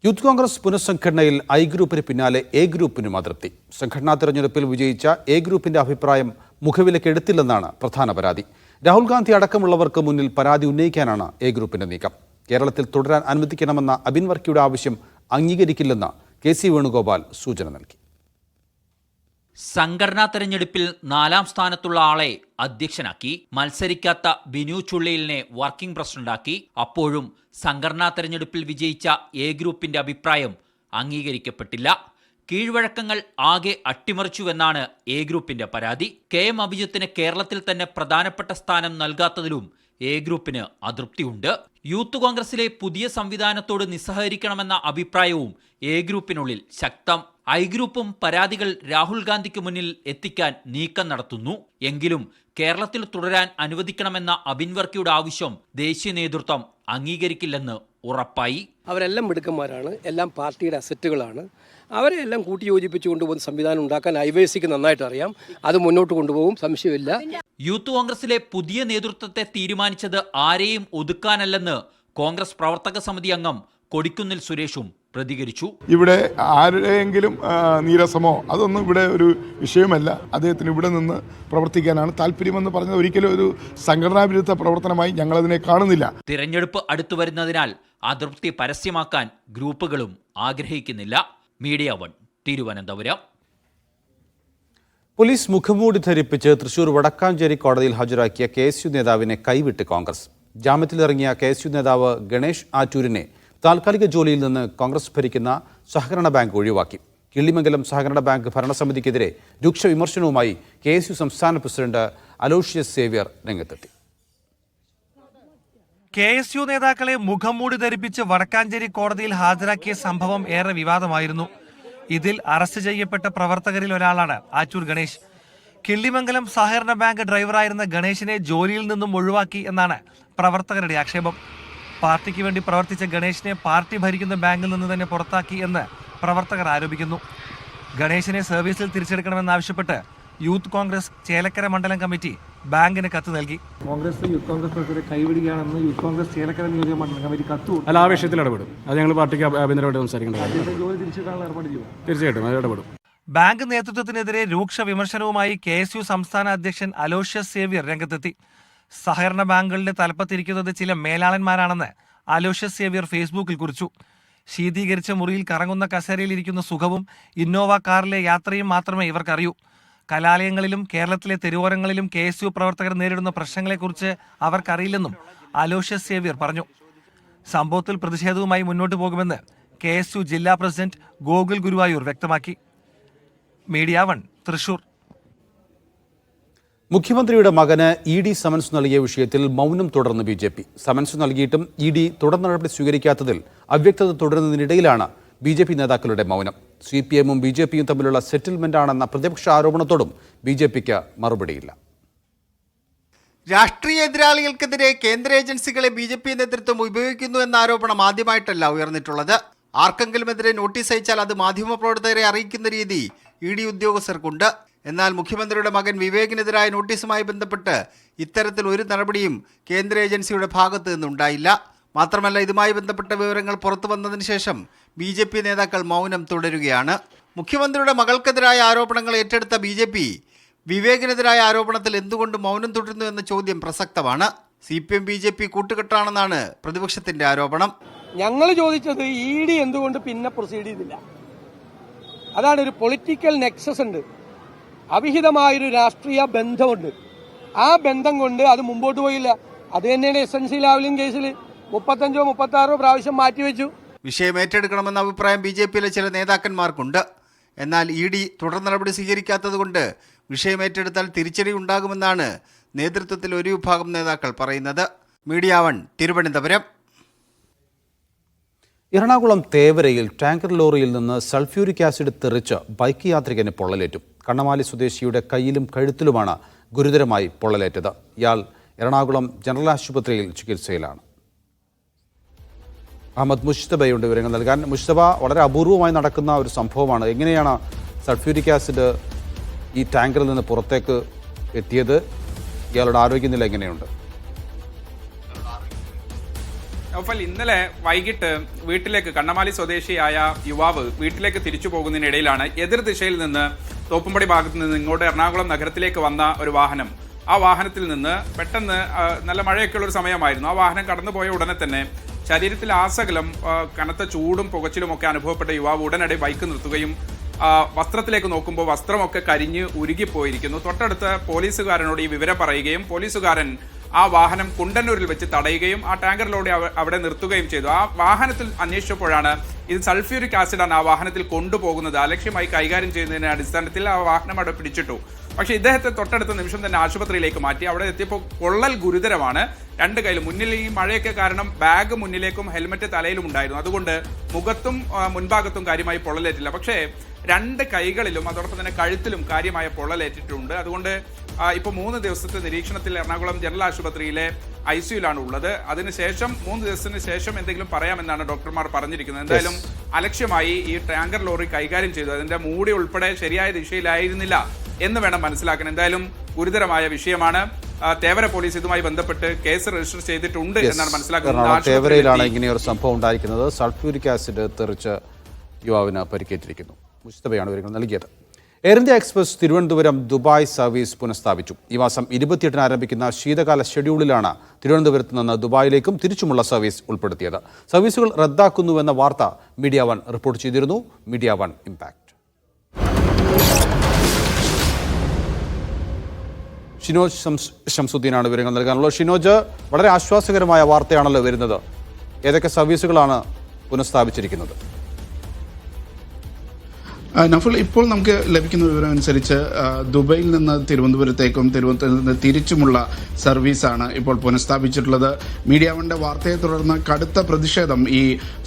യൂത്ത് കോൺഗ്രസ് പുനഃസംഘടനയിൽ I ഗ്രൂപ്പിന് പിന്നാലെ A ഗ്രൂപ്പിനും അതൃപ്തി. സംഘടനാ തെരഞ്ഞെടുപ്പിൽ വിജയിച്ച A ഗ്രൂപ്പിന്റെ അഭിപ്രായം മുഖവിലക്കെടുത്തില്ലെന്നാണ് പ്രധാന പരാതി. രാഹുൽ ഗാന്ധി അടക്കമുള്ളവർക്ക് മുന്നിൽ പരാതി ഉന്നയിക്കാനാണ് A ഗ്രൂപ്പിന്റെ നീക്കം. കേരളത്തിൽ തുടരാൻ അനുവദിക്കണമെന്ന അബിൻ വർക്കിയുടെ ആവശ്യം അംഗീകരിക്കില്ലെന്ന് KC വേണുഗോപാൽ സൂചന നൽകി. സംഘടനാ തെരഞ്ഞെടുപ്പിൽ 4ാം സ്ഥാനത്തുള്ള ആളെ അധ്യക്ഷനാക്കി. മത്സരിക്കാത്ത ബിനു ചുള്ളിലിനെ വർക്കിംഗ് പ്രസിഡന്റാക്കി. അപ്പോഴും സംഘടനാ തെരഞ്ഞെടുപ്പിൽ വിജയിച്ച A ഗ്രൂപ്പിന്റെ അഭിപ്രായം അംഗീകരിക്കപ്പെട്ടില്ല. കീഴ്വഴക്കങ്ങൾ ആകെ അട്ടിമറിച്ചുവെന്നാണ് A ഗ്രൂപ്പിന്റെ പരാതി. KM അഭിജിത്തിന് കേരളത്തിൽ തന്നെ പ്രധാനപ്പെട്ട സ്ഥാനം നൽകാത്തതിലും A ഗ്രൂപ്പിന് അതൃപ്തിയുണ്ട്. യൂത്ത് കോൺഗ്രസിലെ പുതിയ സംവിധാനത്തോട് നിസ്സഹകരിക്കണമെന്ന അഭിപ്രായവും A ഗ്രൂപ്പിനുള്ളിൽ ശക്തം. I ഗ്രൂപ്പും പരാതികൾ രാഹുൽ ഗാന്ധിക്ക് മുന്നിൽ എത്തിക്കാൻ നീക്കം നടത്തുന്നു. എങ്കിലും കേരളത്തിൽ തുടരാൻ അനുവദിക്കണമെന്ന അബിൻ വർക്കിയുടെ ആവശ്യം ദേശീയ നേതൃത്വം അംഗീകരിക്കില്ലെന്ന് ഉറപ്പായി. അവരെല്ലാം മിടുക്കന്മാരാണ്, എല്ലാം പാർട്ടിയുടെ അസറ്റുകളാണ്. അവരെ എല്ലാം കൂട്ടിയോജിപ്പിച്ച് കൊണ്ടുപോകുന്ന സംവിധാനം ഉണ്ടാക്കാൻ IYC-ക്ക് നന്നായിട്ട് അറിയാം. അത് മുന്നോട്ട് കൊണ്ടുപോകും, സംശയമില്ല. യൂത്ത് കോൺഗ്രസിലെ പുതിയ നേതൃത്വത്തെ തീരുമാനിച്ചത് ആരെയും ഒതുക്കാനല്ലെന്ന് കോൺഗ്രസ് പ്രവർത്തക സമിതി അംഗം കൊടിക്കുന്നിൽ സുരേഷും പ്രതികരിച്ചു. ഇവിടെ ആരെങ്കിലും നീരസമോ അതൊന്നും ഇവിടെ ഒരു വിഷയമല്ല. അദ്ദേഹത്തിന് ഇവിടെ നിന്ന് പ്രവർത്തിക്കാനാണ് താല്പര്യമെന്ന് പറഞ്ഞത് ഒരിക്കലും ഒരു സംഘടനാ വിരുദ്ധ പ്രവർത്തനമായി ഞങ്ങളതിനെ കാണുന്നില്ല. തിരഞ്ഞെടുപ്പ് അടുത്തു വരുന്നതിനാൽ അതൃപ്തി പരസ്യമാക്കാൻ ഗ്രൂപ്പുകളും ആഗ്രഹിക്കുന്നില്ല. മീഡിയ 1 തിരുവനന്തപുരം. പോലീസ് മുഖംമൂടി ധരിപ്പിച്ച് തൃശൂർ വടക്കാഞ്ചേരി കോടതിയിൽ ഹാജരാക്കിയ KSU നേതാവിനെ കൈവിട്ട് കോൺഗ്രസ്. ജാമ്യത്തിലിറങ്ങിയ KSU നേതാവ് ഗണേഷ് ആറ്റൂരിനെ താൽക്കാലിക ജോലിയിൽ നിന്ന് കോൺഗ്രസ് ഭരിക്കുന്ന സഹകരണ ബാങ്ക് ഒഴിവാക്കി. കിള്ളിമംഗലം സഹകരണ ബാങ്ക് ഭരണസമിതിക്കെതിരെ രൂക്ഷ വിമർശനവുമായി KSU സംസ്ഥാന പ്രസിഡന്റ് അലോഷ്യസ് സേവ്യർ രംഗത്തെത്തി. KSU നേതാക്കളെ മുഖംമൂടി ധരിപ്പിച്ച് വടക്കാഞ്ചേരി കോടതിയിൽ ഹാജരാക്കിയ സംഭവം ഏറെ വിവാദമായിരുന്നു. ഇതിൽ അറസ്റ്റ് ചെയ്യപ്പെട്ട പ്രവർത്തകരിൽ ഒരാളാണ് ആറ്റൂർ ഗണേഷ്. കിള്ളിമംഗലം സഹകരണ ബാങ്ക് ഡ്രൈവറായിരുന്ന ഗണേഷിനെ ജോലിയിൽ നിന്നും ഒഴിവാക്കി എന്നാണ് പ്രവർത്തകരുടെ ആക്ഷേപം. പാർട്ടിക്ക് വേണ്ടി പ്രവർത്തിച്ച ഗണേഷിനെ പാർട്ടി ഭരിക്കുന്ന ബാങ്കിൽ നിന്ന് തന്നെ പുറത്താക്കി എന്ന് പ്രവർത്തകർ ആരോപിക്കുന്നു. ഗണേഷിനെ സർവീസിൽ തിരിച്ചെടുക്കണമെന്നാവശ്യപ്പെട്ട് യൂത്ത് കോൺഗ്രസ് ചേലക്കര മണ്ഡലം കമ്മിറ്റി ബാങ്കിന് കത്ത് നൽകി. കോൺഗ്രസ് യൂത്ത് കോൺഗ്രസ് പ്രവർത്തകരെ കൈവിടുകയാണെന്ന് യൂത്ത് കോൺഗ്രസ് ചേലക്കര നിയോജക മണ്ഡലം കമ്മിറ്റി കത്ത്. അല്ല, ആ വിഷയത്തിൽ ഇടപെടും. അത് ഞങ്ങൾ പാർട്ടിക്ക് ആഭ്യന്തരമായിട്ട് സംസാരിക്കേണ്ടത്. ജോലി തിരിച്ചെടുക്കാനുള്ള ഏർപ്പാട് ചെയ്യും. തീർച്ചയായിട്ടും അത് ഇടപെടും. ബാങ്ക് നേതൃത്വത്തിനെതിരെ രൂക്ഷ വിമർശനവുമായി KSU സംസ്ഥാന അധ്യക്ഷൻ അലോഷ്യസ് സേവ്യർ രംഗത്തെത്തി. സഹകരണ ബാങ്കുകളുടെ തലപ്പത്തിരിക്കുന്നത് ചില മേലാളന്മാരാണെന്ന് അലോഷ്യസ് സേവ്യർ ഫേസ്ബുക്കിൽ കുറിച്ചു. ശീതീകരിച്ച മുറിയിൽ കറങ്ങുന്ന കസേരയിൽ ഇരിക്കുന്ന സുഖവും ഇന്നോവ കാറിലെ യാത്രയും മാത്രമേ ഇവർക്കറിയൂ. കലാലയങ്ങളിലും കേരളത്തിലെ തെരുവോരങ്ങളിലും KSU പ്രവർത്തകർ നേരിടുന്ന പ്രശ്നങ്ങളെക്കുറിച്ച് അവർക്കറിയില്ലെന്നും അലോഷ്യസ് സേവ്യർ പറഞ്ഞു. സംഭവത്തിൽ പ്രതിഷേധവുമായി മുന്നോട്ടു പോകുമെന്ന് KSU ജില്ലാ പ്രസിഡന്റ് ഗോകുൽ ഗുരുവായൂർ വ്യക്തമാക്കി. മീഡിയ 1 തൃശൂർ. മുഖ്യമന്ത്രിയുടെ മകന് ED സമൻസ് നൽകിയ വിഷയത്തിൽ മൗനം തുടർന്ന് BJP. സമൻസ് നൽകിയിട്ടും ED തുടർ നടപടി സ്വീകരിക്കാത്തതിൽ അവ്യക്തത തുടരുന്നതിനിടയിലാണ് BJP നേതാക്കളുടെ മൗനം. CPM-ഉം BJP-യും തമ്മിലുള്ള സെറ്റിൽമെന്റാണെന്ന പ്രതിപക്ഷ ആരോപണത്തോടും BJP-ക്ക് മറുപടിയില്ല. രാഷ്ട്രീയ എതിരാളികൾക്കെതിരെ കേന്ദ്ര ഏജൻസികളെ BJP നേതൃത്വം ഉപയോഗിക്കുന്നു എന്ന ആരോപണം ആദ്യമായിട്ടല്ല ഉയർന്നിട്ടുള്ളത്. ആർക്കെങ്കിലുമെതിരെ നോട്ടീസ് അയച്ചാൽ അത് മാധ്യമപ്രവർത്തകരെ അറിയിക്കുന്ന രീതി ED ഉദ്യോഗസ്ഥർക്കുണ്ട്. എന്നാൽ മുഖ്യമന്ത്രിയുടെ മകൻ വിവേകിനെതിരായ നോട്ടീസുമായി ബന്ധപ്പെട്ട് ഇത്തരത്തിൽ ഒരു നടപടിയും കേന്ദ്ര ഏജൻസിയുടെ ഭാഗത്ത് നിന്നുണ്ടായില്ല. മാത്രമല്ല, ഇതുമായി ബന്ധപ്പെട്ട വിവരങ്ങൾ പുറത്തു വന്നതിന് ശേഷം BJP നേതാക്കൾ മൗനം തുടരുകയാണ്. മുഖ്യമന്ത്രിയുടെ മകൾക്കെതിരായ ആരോപണങ്ങൾ ഏറ്റെടുത്ത BJP വിവേകിനെതിരായ ആരോപണത്തിൽ എന്തുകൊണ്ട് മൗനം തുടരുന്നു എന്ന ചോദ്യം പ്രസക്തമാണ്. CPM BJP കൂട്ടുകെട്ടാണെന്നാണ് പ്രതിപക്ഷത്തിന്റെ ആരോപണം. ഞങ്ങൾ ചോദിച്ചത് ED എന്തുകൊണ്ട് പിന്നെ പ്രൊസീഡ് ചെയ്തില്ല. അതാണ്. ഒരു പൊളിറ്റിക്കൽ നെക്സസ് ഉണ്ട്, അവിഹിതമായൊരു രാഷ്ട്രീയ ബന്ധമുണ്ട്. ആ ബന്ധം കൊണ്ട് അത് മുമ്പോട്ട് പോയില്ല. അത് തന്നെയാണ് SNC ലാവ്ലിൻ കേസിൽ 35 36 പ്രാവശ്യം മാറ്റിവെച്ചു. വിഷയം ഏറ്റെടുക്കണമെന്ന അഭിപ്രായം BJP-യിലെ ചില നേതാക്കന്മാർക്കുണ്ട്. എന്നാൽ ED തുടർ നടപടി സ്വീകരിക്കാത്തതുകൊണ്ട് വിഷയം ഏറ്റെടുത്താൽ തിരിച്ചടി ഉണ്ടാകുമെന്നാണ് നേതൃത്വത്തിൽ ഒരു വിഭാഗം നേതാക്കൾ പറയുന്നത്. മീഡിയ 1 തിരുവനന്തപുരം. എറണാകുളം തേവരയിൽ ടാങ്കർ ലോറിയിൽ നിന്ന് സൾഫ്യൂരിക് ആസിഡ് തെറിച്ച് ബൈക്ക് യാത്രികന് പൊള്ളലേറ്റു. കണ്ണമാലി സ്വദേശിയുടെ കയ്യിലും കഴുത്തിലുമാണ് ഗുരുതരമായി പൊള്ളലേറ്റത്. ഇയാൾ എറണാകുളം ജനറൽ ആശുപത്രിയിൽ ചികിത്സയിലാണ്. അഹമ്മദ് മുസ്തബയുണ്ട് വിവരങ്ങൾ നൽകാൻ. മുസ്തബ, വളരെ അപൂർവമായി നടക്കുന്ന ഒരു സംഭവമാണ്. എങ്ങനെയാണ് സൾഫ്യൂരിക് ആസിഡ് ഈ ടാങ്കറിൽ നിന്ന് പുറത്തേക്ക് എത്തിയത്? ഇയാളുടെ ആരോഗ്യനില എങ്ങനെയുണ്ട്? ഇന്നലെ വൈകിട്ട് വീട്ടിലേക്ക് കണ്ണമാലി സ്വദേശിയായ യുവാവ് വീട്ടിലേക്ക് തിരിച്ചു പോകുന്നതിനിടയിലാണ് എതിർ ദിശയിൽ നിന്ന് തോപ്പുംപടി ഭാഗത്ത് നിന്ന് ഇങ്ങോട്ട് എറണാകുളം നഗരത്തിലേക്ക് വന്ന ഒരു വാഹനം. ആ വാഹനത്തിൽ നിന്ന് പെട്ടെന്ന് നല്ല മഴയൊക്കെയുള്ള ഒരു സമയമായിരുന്നു. ആ വാഹനം കടന്നുപോയ ഉടനെ തന്നെ ശരീരത്തിൽ ആസകലം കനത്ത ചൂടും പുകച്ചിലും ഒക്കെ അനുഭവപ്പെട്ട യുവാവ് ഉടനടി ബൈക്ക് നിർത്തുകയും വസ്ത്രത്തിലേക്ക് നോക്കുമ്പോൾ വസ്ത്രമൊക്കെ കരിഞ്ഞ് ഉരുകിപ്പോയിരിക്കുന്നു. തൊട്ടടുത്ത പോലീസുകാരനോട് ഈ വിവരം പറയുകയും പോലീസുകാരൻ ആ വാഹനം കുണ്ടന്നൂരിൽ വെച്ച് തടയുകയും ആ ടാങ്കർ ലോറി അവിടെ നിർത്തുകയും ചെയ്തു. ആ വാഹനത്തിൽ അന്വേഷിച്ചപ്പോഴാണ് ഇത് സൾഫ്യൂരിക് ആസിഡാണ് ആ വാഹനത്തിൽ കൊണ്ടുപോകുന്നത്. അലക്ഷ്യമായി കൈകാര്യം ചെയ്യുന്നതിന്റെ അടിസ്ഥാനത്തിൽ ആ വാഹനം അവിടെ പിടിച്ചിട്ടു. പക്ഷേ ഇദ്ദേഹത്തെ തൊട്ടടുത്ത നിമിഷം തന്നെ ആശുപത്രിയിലേക്ക് മാറ്റി. അവിടെ എത്തിയപ്പോൾ പൊള്ളൽ ഗുരുതരമാണ്. രണ്ട് കയ്യിലും മുന്നിൽ ഈ മഴയൊക്കെ കാരണം ബാഗ് മുന്നിലേക്കും ഹെൽമറ്റ് തലയിലും ഉണ്ടായിരുന്നു. അതുകൊണ്ട് മുഖത്തും മുൻഭാഗത്തും കാര്യമായി പൊള്ളലേറ്റില്ല. പക്ഷേ രണ്ട് കൈകളിലും അതോടൊപ്പം തന്നെ കഴുത്തിലും കാര്യമായ പൊള്ളലേറ്റിട്ടുണ്ട്. അതുകൊണ്ട് ഇപ്പോൾ 3 ദിവസത്തെ നിരീക്ഷണത്തിൽ എറണാകുളം ജനറൽ ആശുപത്രിയിലെ ICUലാണ് ഉള്ളത്. അതിനുശേഷം 3 ദിവസത്തിന് ശേഷം എന്തെങ്കിലും പറയാമെന്നാണ് ഡോക്ടർമാർ പറഞ്ഞിരിക്കുന്നത്. എന്തായാലും അലക്ഷ്യമായി ഈ ടാങ്കർ ലോറി കൈകാര്യം ചെയ്തു. അതിന്റെ മൂടി ഉൾപ്പെടെ ശരിയായ ദിശയിലായിരുന്നില്ല എന്ന് വേണം മനസ്സിലാക്കാൻ. എന്തായാലും ഗുരുതരമായ വിഷയമാണ്. തേവര പോലീസ് ഇതുമായി ബന്ധപ്പെട്ട് കേസ് രജിസ്റ്റർ ചെയ്തിട്ടുണ്ട് എന്നാണ് മനസ്സിലാക്കുന്നത്. തേവരയിലാണ് ഇങ്ങനെയൊരു സംഭവം ഉണ്ടായിരിക്കുന്നത്. സൾഫ്യൂരിക് ആസിഡ് തെറിച്ച് യുവാവിന് പരിക്കേറ്റിരിക്കുന്നു. മുസ്തബയാണ് വിവരങ്ങൾ നൽകിയത്. Air India express Thiruvananthapuram Dubai service പുനഃസ്ഥാപിച്ചു. ഈ മാസം 28-ന് ആരംഭിക്കുന്ന ശീതകാല ഷെഡ്യൂളിലാണ് തിരുവനന്തപുരത്ത് നിന്ന് ദുബായിലേക്കും തിരിച്ചുമുള്ള സർവീസ് ഉൾപ്പെടുത്തിയത്. സർവീസുകൾ റദ്ദാക്കുന്നുവെന്ന വാർത്ത മീഡിയ 1 റിപ്പോർട്ട് ചെയ്തിരുന്നു. Media 1 impact. ഷിനോജ് ഷംസുദ്ദീനാണ് വിവരങ്ങൾ നൽകാനുള്ളത്. ഷിനോജ്, വളരെ ആശ്വാസകരമായ വാർത്തയാണല്ലോ വരുന്നത്. ഏതൊക്കെ സർവീസുകളാണ് പുനഃസ്ഥാപിച്ചിരിക്കുന്നത്? നഫൽ, ഇപ്പോൾ നമുക്ക് ലഭിക്കുന്ന വിവരം അനുസരിച്ച് ദുബൈയിൽ നിന്ന് തിരുവനന്തപുരത്തേക്കും തിരുവനന്തപുരത്ത് നിന്ന് തിരിച്ചുമുള്ള സർവീസാണ് ഇപ്പോൾ പുനഃസ്ഥാപിച്ചിട്ടുള്ളത്. മീഡിയ 1ന്റെ വാർത്തയെ തുടർന്ന് കടുത്ത പ്രതിഷേധം ഈ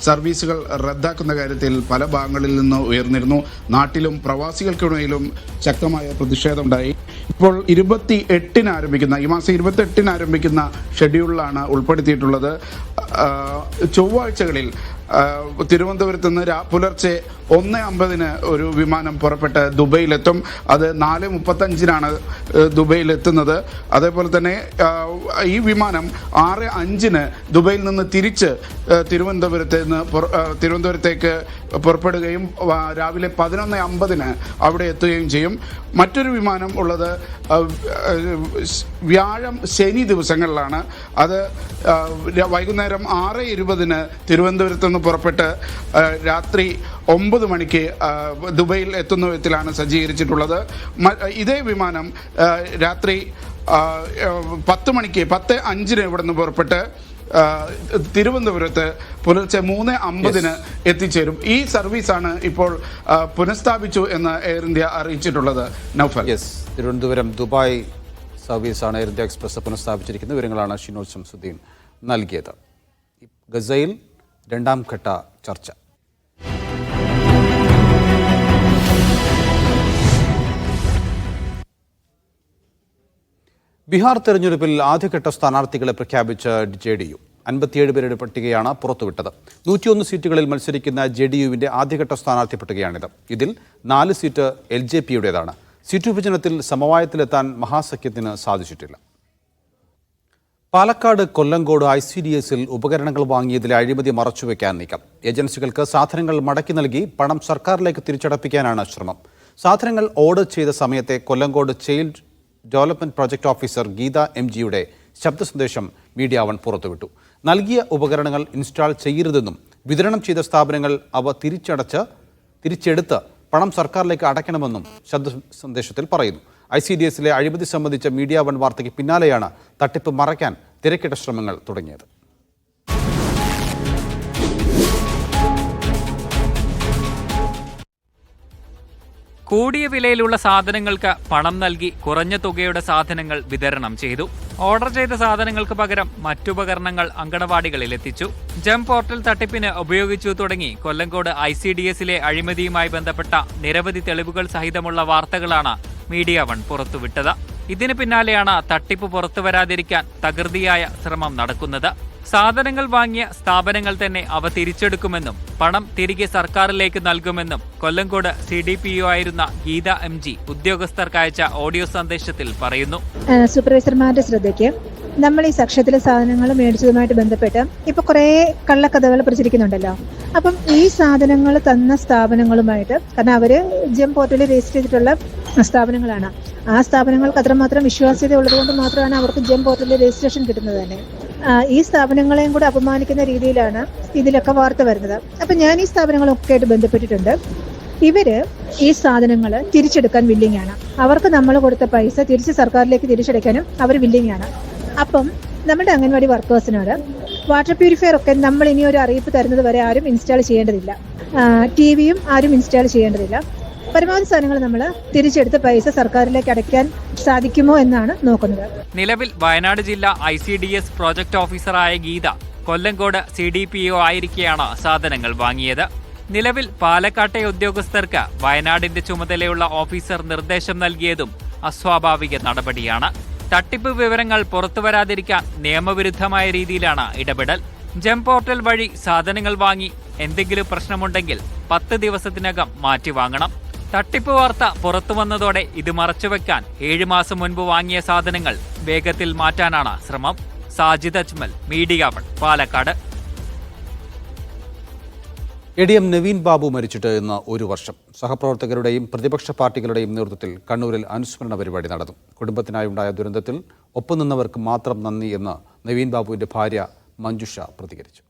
സർവീസുകൾ റദ്ദാക്കുന്ന കാര്യത്തിൽ പല ഭാഗങ്ങളിൽ നിന്ന് ഉയർന്നിരുന്നു. നാട്ടിലും പ്രവാസികൾക്കിടയിലും ശക്തമായ പ്രതിഷേധമുണ്ടായി. ഇപ്പോൾ 28-ന് ആരംഭിക്കുന്ന ഈ മാസം 28-ന് ആരംഭിക്കുന്ന ഷെഡ്യൂളിലാണ് ഉൾപ്പെടുത്തിയിട്ടുള്ളത്. ചൊവ്വാഴ്ചകളിൽ തിരുവനന്തപുരത്ത് നിന്ന് പുലർച്ചെ 1:50 ഒരു വിമാനം പുറപ്പെട്ട് ദുബൈയിലെത്തും. അത് 4:35 ദുബൈയിലെത്തുന്നത്. അതേപോലെ തന്നെ ഈ വിമാനം 6:05 ദുബൈയിൽ നിന്ന് തിരിച്ച് തിരുവനന്തപുരത്തേക്ക് പുറപ്പെടുകയും രാവിലെ 11:50 അവിടെ എത്തുകയും ചെയ്യും. മറ്റൊരു വിമാനം ഉള്ളത് വ്യാഴം ശനി ദിവസങ്ങളിലാണ്. അത് വൈകുന്നേരം 6:20 തിരുവനന്തപുരത്ത് നിന്ന് പുറപ്പെട്ട് രാത്രി 9 മണിക്ക് ദുബൈയിൽ എത്തുന്ന വിധത്തിലാണ് സജ്ജീകരിച്ചിട്ടുള്ളത്. ഇതേ വിമാനം രാത്രി 10 മണിക്ക് 10:05 ഇവിടെ നിന്ന് പുറപ്പെട്ട് തിരുവനന്തപുരത്ത് പുലർച്ചെ 3:50 എത്തിച്ചേരും. ഈ സർവീസാണ് ഇപ്പോൾ പുനഃസ്ഥാപിച്ചു എന്ന് എയർ ഇന്ത്യ അറിയിച്ചിട്ടുള്ളത്. നൗഫൽ. തിരുവനന്തപുരം ദുബായ് സർവീസാണ് എയർ ഇന്ത്യ എക്സ്പ്രസ് പുനഃസ്ഥാപിച്ചിരിക്കുന്ന വിവരങ്ങളാണ് ഷിനോജ് ശംസുദ്ദീൻ നൽകിയത്. ഗസയിൽ 2ാം ഘട്ട ചർച്ച. ബീഹാർ തെരഞ്ഞെടുപ്പിൽ ആദ്യഘട്ട സ്ഥാനാർത്ഥികളെ പ്രഖ്യാപിച്ച JDU 57 പേരുടെ പട്ടികയാണ് പുറത്തുവിട്ടത്. 101 സീറ്റുകളിൽ മത്സരിക്കുന്ന JDUവിന്റെ ആദ്യഘട്ട സ്ഥാനാർത്ഥി പട്ടികയാണിത്. ഇതിൽ 4 സീറ്റ് LJPയുടേതാണ്. സീറ്റ് വിഭജനത്തിൽ സമവായത്തിലെത്താൻ മഹാസഖ്യത്തിന് സാധിച്ചിട്ടില്ല. പാലക്കാട് കൊല്ലങ്കോട് ICDSൽ ഉപകരണങ്ങൾ വാങ്ങിയതിലെ അഴിമതി മറച്ചുവെക്കാൻ നീക്കം. ഏജൻസികൾക്ക് സാധനങ്ങൾ മടക്കി നൽകി പണം സർക്കാരിലേക്ക് തിരിച്ചടപ്പിക്കാനാണ് ശ്രമം. സാധനങ്ങൾ ഓർഡർ ചെയ്ത സമയത്തെ Kollengode child development project officer Geetha MGയുടെ ശബ്ദ സന്ദേശം മീഡിയ വൺ പുറത്തുവിട്ടു. നൽകിയ ഉപകരണങ്ങൾ ഇൻസ്റ്റാൾ ചെയ്യരുതെന്നും വിതരണം ചെയ്ത സ്ഥാപനങ്ങൾ അവ തിരിച്ചെടുത്ത് പണം സർക്കാരിലേക്ക് അടയ്ക്കണമെന്നും ശബ്ദ സന്ദേശത്തിൽ പറയുന്നു. ICDSലെ അഴിമതി സംബന്ധിച്ച മീഡിയ വൺ വാർത്തയ്ക്ക് പിന്നാലെയാണ് തട്ടിപ്പ് മറയ്ക്കാൻ തിരക്കിട്ട ശ്രമങ്ങൾ തുടങ്ങിയത്. കൂടിയ വിലയിലുള്ള സാധനങ്ങൾക്ക് പണം നൽകി കുറഞ്ഞ തുകയുടെ സാധനങ്ങൾ വിതരണം ചെയ്തു. ഓർഡർ ചെയ്ത സാധനങ്ങൾക്ക് പകരം മറ്റുപകരണങ്ങൾ അങ്കണവാടികളിൽ എത്തിച്ചു. ജം പോർട്ടൽ തട്ടിപ്പിന് ഉപയോഗിച്ചു തുടങ്ങി കൊല്ലങ്കോട് ICDSലെ അഴിമതിയുമായി ബന്ധപ്പെട്ട നിരവധി തെളിവുകൾ സഹിതമുള്ള വാർത്തകളാണ് മീഡിയ വൺ പുറത്തുവിട്ടത്. ഇതിന് പിന്നാലെയാണ് തട്ടിപ്പ് പുറത്തുവരാതിരിക്കാൻ തകൃതിയായ ശ്രമം നടക്കുന്നത്. സാധനങ്ങൾ വാങ്ങിയ സ്ഥാപനങ്ങൾ തന്നെ അവ തിരിച്ചെടുക്കുമെന്നും പണം തിരികെ സർക്കാരിലേക്ക് നൽകുമെന്നും കൊല്ലങ്കോട് CDPO ആയിരുന്ന ഗീത MG ഉദ്യോഗസ്ഥർക്ക് അയച്ച ഓഡിയോ സന്ദേശത്തിൽ പറയുന്നു. സൂപ്പർവൈസർമാരുടെ ശ്രദ്ധയ്ക്ക് നമ്മൾ ഈ സഖ്യത്തിലെ സാധനങ്ങൾ മേടിച്ചതുമായിട്ട് ബന്ധപ്പെട്ട് ഇപ്പൊ കുറെ കള്ളക്കഥകൾ പ്രചരിക്കുന്നുണ്ടല്ലോ. അപ്പം ഈ സാധനങ്ങൾ തന്ന സ്ഥാപനങ്ങളുമായിട്ട്, കാരണം അവര് ജം പോർട്ടലിൽ രജിസ്റ്റർ ചെയ്തിട്ടുള്ള സ്ഥാപനങ്ങളാണ്, ആ സ്ഥാപനങ്ങൾക്ക് അത്രമാത്രം വിശ്വാസ്യത ഉള്ളതുകൊണ്ട് മാത്രമാണ് അവർക്ക് ജം പോർട്ടലിൽ രജിസ്ട്രേഷൻ കിട്ടുന്നത് തന്നെ. ഈ സ്ഥാപനങ്ങളെയും കൂടെ അപമാനിക്കുന്ന രീതിയിലാണ് ഇതിലൊക്കെ വാർത്ത വരുന്നത്. അപ്പൊ ഞാൻ ഈ സ്ഥാപനങ്ങളൊക്കെ ആയിട്ട് ബന്ധപ്പെട്ടിട്ടുണ്ട്. ഇവര് ഈ സാധനങ്ങൾ തിരിച്ചെടുക്കാൻ വില്ലിങ് ആണ്. അവർക്ക് നമ്മൾ കൊടുത്ത പൈസ തിരിച്ച് സർക്കാരിലേക്ക് തിരിച്ചടയ്ക്കാനും അവർ വില്ലിങ് ആണ്. അപ്പം നമ്മുടെ അംഗൻവാടി വർക്കേഴ്സിനോട് വാട്ടർ പ്യൂരിഫയർ ഒക്കെ നമ്മൾ ഇനി ഒരു അറിയിപ്പ് തരുന്നത് വരെ ആരും ഇൻസ്റ്റാൾ ചെയ്യേണ്ടതില്ല. TV-യും ആരും ഇൻസ്റ്റാൾ ചെയ്യേണ്ടതില്ല. പരമാവധി സാധനങ്ങൾ നമ്മൾ തിരിച്ചെടുത്ത് പൈസ സർക്കാരിലേക്ക് അടയ്ക്കാൻ സാധിക്കുമോ എന്നാണ് നോക്കുന്നത്. നിലവിൽ വയനാട് ജില്ലാ ICDS പ്രോജക്ട് ഓഫീസറായ ഗീത കൊല്ലങ്കോട് CDPO ആയിരിക്കെയാണ് സാധനങ്ങൾ വാങ്ങിയത്. നിലവിൽ പാലക്കാട്ടെ ഉദ്യോഗസ്ഥർക്ക് വയനാടിന്റെ ചുമതലയുള്ള ഓഫീസർ നിർദ്ദേശം നൽകിയതും അസ്വാഭാവിക നടപടിയാണ്. തട്ടിപ്പ് വിവരങ്ങൾ പുറത്തുവരാതിരിക്കാൻ നിയമവിരുദ്ധമായ രീതിയിലാണ് ഇടപെടൽ. ജം പോർട്ടൽ വഴി സാധനങ്ങൾ വാങ്ങി എന്തെങ്കിലും പ്രശ്നമുണ്ടെങ്കിൽ 10 ദിവസത്തിനകം മാറ്റിവാങ്ങണം. തട്ടിപ്പ് വാർത്ത പുറത്തുവന്നതോടെ ഇത് മറച്ചുവെക്കാൻ 7 മാസം മുൻപ് വാങ്ങിയ സാധനങ്ങൾ വേഗത്തിൽ മാറ്റാനാണ് ശ്രമം. Sajid Ajmal, media one, Palakkad. ADM Naveen Babu മരിച്ചിട്ട് ഇന്ന് 1 വർഷം. സഹപ്രവർത്തകരുടെയും പ്രതിപക്ഷ പാർട്ടികളുടെയും നേതൃത്വത്തിൽ കണ്ണൂരിൽ അനുസ്മരണ പരിപാടി നടന്നു. കുടുംബത്തിനായുണ്ടായ ദുരന്തത്തിൽ ഒപ്പം നിന്നവർക്ക് മാത്രം നന്ദി എന്ന് നവീൻ ബാബുവിന്റെ ഭാര്യ മഞ്ജുഷ പ്രതികരിച്ചു.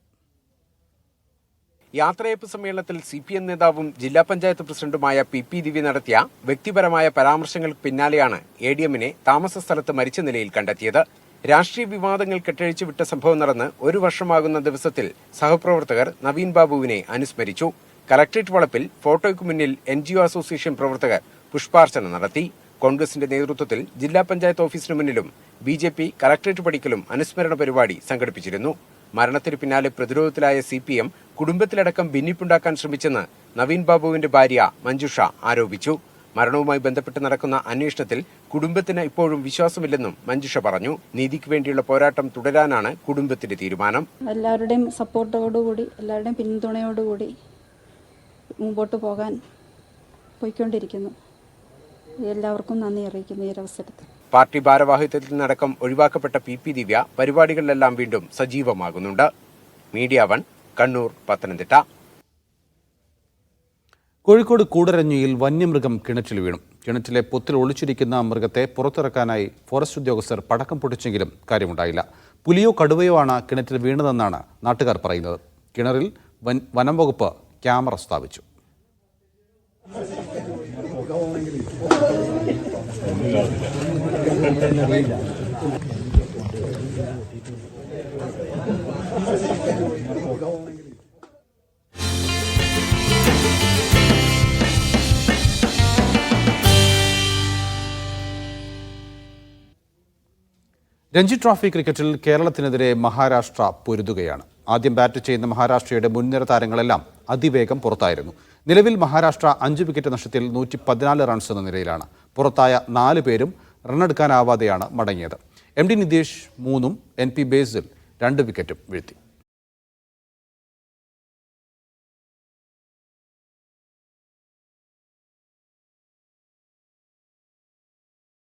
യാത്രയയപ്പ് സമ്മേളനത്തിൽ CPM നേതാവും ജില്ലാ പഞ്ചായത്ത് പ്രസിഡന്റുമായ PP ദിവ്യ നടത്തിയ വ്യക്തിപരമായ പരാമർശങ്ങൾക്ക് പിന്നാലെയാണ് ADMനെ താമസ സ്ഥലത്ത് മരിച്ച നിലയിൽ കണ്ടെത്തിയത്. രാഷ്ട്രീയ വിവാദങ്ങൾ കെട്ടഴിച്ചു വിട്ട സംഭവം നടന്ന് 1 വർഷമാകുന്ന ദിവസത്തിൽ സഹപ്രവർത്തകർ നവീൻ ബാബുവിനെ അനുസ്മരിച്ചു. കലക്ട്രേറ്റ് വളപ്പിൽ ഫോട്ടോയ്ക്ക് മുന്നിൽ NGO അസോസിയേഷൻ പ്രവർത്തകർ പുഷ്പാർച്ചന നടത്തി. കോൺഗ്രസിന്റെ നേതൃത്വത്തിൽ ജില്ലാ പഞ്ചായത്ത് ഓഫീസിന് മുന്നിലും BJP കലക്ട്രേറ്റ് പടിക്കലും അനുസ്മരണ പരിപാടി സംഘടിപ്പിച്ചിരുന്നു. മരണത്തിന് പിന്നാലെ പ്രതിരോധത്തിലായ CPM കുടുംബത്തിലടക്കം ഭിന്നിപ്പുണ്ടാക്കാൻ ശ്രമിച്ചെന്ന് നവീൻ ബാബുവിന്റെ ഭാര്യ മഞ്ജുഷ ആരോപിച്ചു. മരണവുമായി ബന്ധപ്പെട്ട് നടക്കുന്ന അന്വേഷണത്തിൽ കുടുംബത്തിന് ഇപ്പോഴും വിശ്വാസമില്ലെന്നും മഞ്ജുഷ പറഞ്ഞു. നീതിക്ക് വേണ്ടിയുള്ള പോരാട്ടം തുടരാനാണ് കുടുംബത്തിന്റെ തീരുമാനം. എല്ലാവരുടെയും സപ്പോർട്ടോടുകൂടി, എല്ലാവരുടെയും പിന്തുണയോടുകൂടി മുമ്പോട്ട് പോയിക്കൊണ്ടിരിക്കുന്നു. എല്ലാവർക്കും നന്ദി അറിയിക്കുന്നു ഈ അവസരത്തിൽ. പാർട്ടി ഭാരവാഹിത്വത്തിൽ നിന്നടക്കം ഒഴിവാക്കപ്പെട്ട PP ദിവ്യ പരിപാടികളിലെല്ലാം വീണ്ടും സജീവമാകുന്നുണ്ട്. മീഡിയ 1 കണ്ണൂർ, പത്തനംതിട്ട. കോഴിക്കോട് കൂടരഞ്ഞിയിൽ വന്യമൃഗം കിണറ്റിൽ വീണു. കിണറ്റിലെ പൊത്തിൽ ഒളിച്ചിരിക്കുന്ന മൃഗത്തെ പുറത്തിറക്കാനായി ഫോറസ്റ്റ് ഉദ്യോഗസ്ഥർ പടക്കം പൊട്ടിച്ചെങ്കിലും കാര്യമുണ്ടായില്ല. പുലിയോ കടുവയോ ആണ് കിണറ്റിൽ വീണതെന്നാണ് നാട്ടുകാർ പറയുന്നത്. കിണറിൽ വനം വകുപ്പ് ക്യാമറ സ്ഥാപിച്ചു. രഞ്ജി ട്രോഫി ക്രിക്കറ്റിൽ കേരളത്തിനെതിരെ മഹാരാഷ്ട്ര പൊരുതുകയാണ്. ആദ്യം ബാറ്റ് ചെയ്യുന്ന മഹാരാഷ്ട്രയുടെ മുൻനിര താരങ്ങളെല്ലാം അതിവേഗം പുറത്തായിരുന്നു. നിലവിൽ മഹാരാഷ്ട്ര 5 വിക്കറ്റ് നഷ്ടത്തിൽ 114 റൺസ് എന്ന നിലയിലാണ്. പുറത്തായ 4 പേരും റണ്ണെടുക്കാനാവാതെയാണ് മടങ്ങിയത്. MD നിതീഷ് 3-ഉം NP ബേസിൽ 2 വിക്കറ്റും വീഴ്ത്തി.